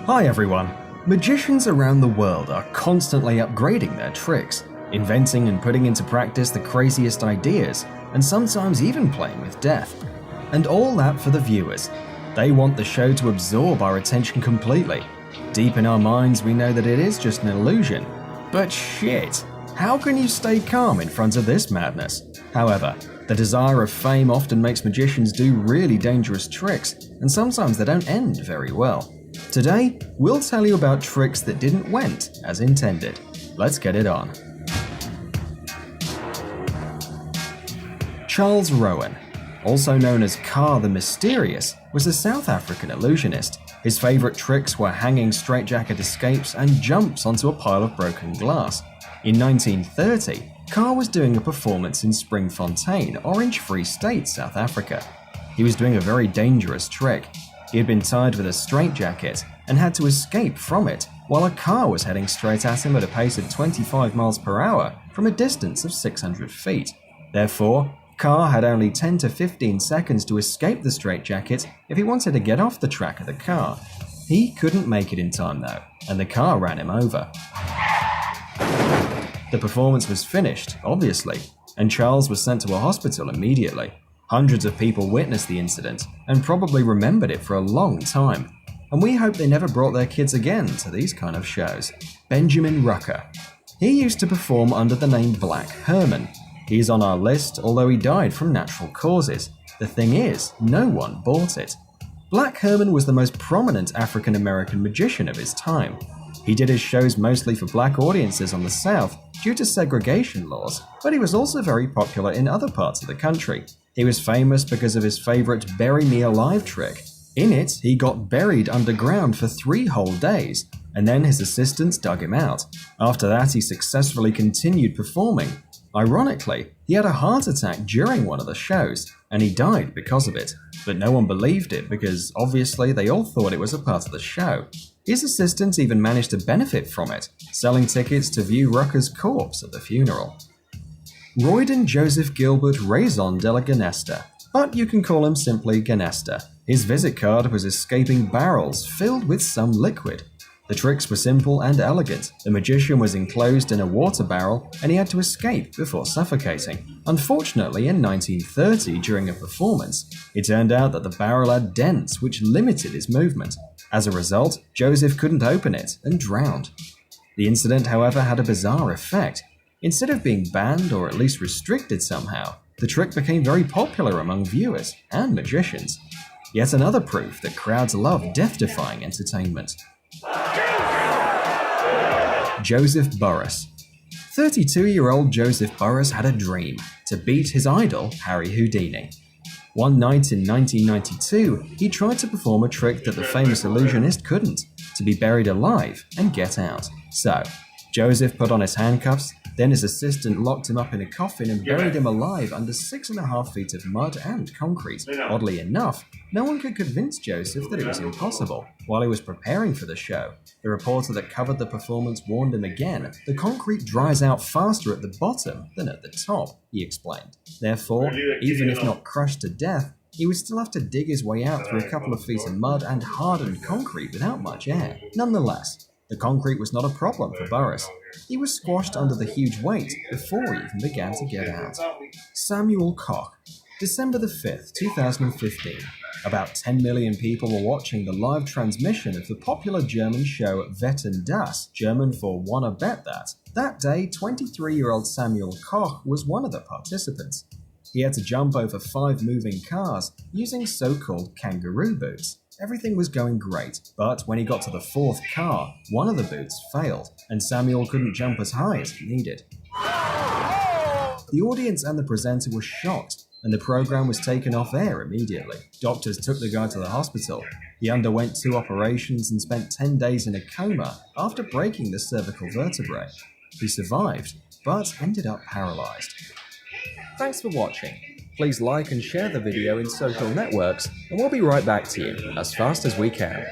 Hi everyone! Magicians around the world are constantly upgrading their tricks, inventing and putting into practice the craziest ideas, and sometimes even playing with death. And all that for the viewers. They want the show to absorb our attention completely. Deep in our minds, we know that it is just an illusion. But shit! How can you stay calm in front of this madness? However, the desire of fame often makes magicians do really dangerous tricks, and sometimes they don't end very well. Today, we'll tell you about tricks that didn't went as intended. Let's get it on. Charles Rowan, also known as Kaa the Mysterious, was a South African illusionist. His favourite tricks were hanging straitjacket escapes and jumps onto a pile of broken glass. In 1930, Kaa was doing a performance in Springfontein, Orange Free State, South Africa. He was doing a very dangerous trick. He had been tied with a straitjacket and had to escape from it, while a car was heading straight at him at a pace of 25 miles per hour from a distance of 600 feet. Therefore, Kaa had only 10 to 15 seconds to escape the straitjacket if he wanted to get off the track of the car. He couldn't make it in time though, and the car ran him over. The performance was finished, obviously, and Charles was sent to a hospital immediately. Hundreds of people witnessed the incident and probably remembered it for a long time. And we hope they never brought their kids again to these kind of shows. Benjamin Rucker. He used to perform under the name Black Herman. He's on our list, although he died from natural causes. The thing is, no one bought it. Black Herman was the most prominent African American magician of his time. He did his shows mostly for black audiences on the South due to segregation laws, but he was also very popular in other parts of the country. He was famous because of his favourite Bury Me Alive trick. In it, he got buried underground for 3 whole days, and then his assistants dug him out. After that, he successfully continued performing. Ironically, he had a heart attack during one of the shows, and he died because of it. But no one believed it because obviously they all thought it was a part of the show. His assistants even managed to benefit from it, selling tickets to view Rucker's corpse at the funeral. Royden Joseph Gilbert Raison de la Ganesta, but you can call him simply Ganesta. His visit card was escaping barrels filled with some liquid. The tricks were simple and elegant. The magician was enclosed in a water barrel and he had to escape before suffocating. Unfortunately, in 1930, during a performance, it turned out that the barrel had dents which limited his movement. As a result, Joseph couldn't open it and drowned. The incident, however, had a bizarre effect. Instead of being banned or at least restricted somehow, the trick became very popular among viewers and magicians. Yet another proof that crowds love death-defying entertainment. Joseph Burris. 32-year-old Joseph Burris had a dream to beat his idol, Harry Houdini. One night in 1992, he tried to perform a trick that the famous illusionist couldn't, to be buried alive and get out. So, Joseph put on his handcuffs, then his assistant locked him up in a coffin and buried him alive under 6.5 feet of mud and concrete. Oddly enough, no one could convince Joseph that it was impossible. While he was preparing for the show, the reporter that covered the performance warned him again, the concrete dries out faster at the bottom than at the top, he explained. Therefore, even if not crushed to death, he would still have to dig his way out through a couple of feet of mud and hardened concrete without much air. Nonetheless, the concrete was not a problem for Burris. He was squashed under the huge weight before he even began to get out. Samuel Koch. December the 5th, 2015. About 10 million people were watching the live transmission of the popular German show Wetten das, German for Wanna Bet That. That day, 23-year-old Samuel Koch was one of the participants. He had to jump over 5 moving cars using so-called kangaroo boots. Everything was going great, but when he got to the 4th car, one of the boots failed, and Samuel couldn't jump as high as he needed. The audience and the presenter were shocked, and the program was taken off air immediately. Doctors took the guy to the hospital. He underwent 2 operations and spent 10 days in a coma after breaking the cervical vertebrae. He survived, but ended up paralyzed. Thanks for watching. Please like and share the video in social networks, and we'll be right back to you as fast as we can.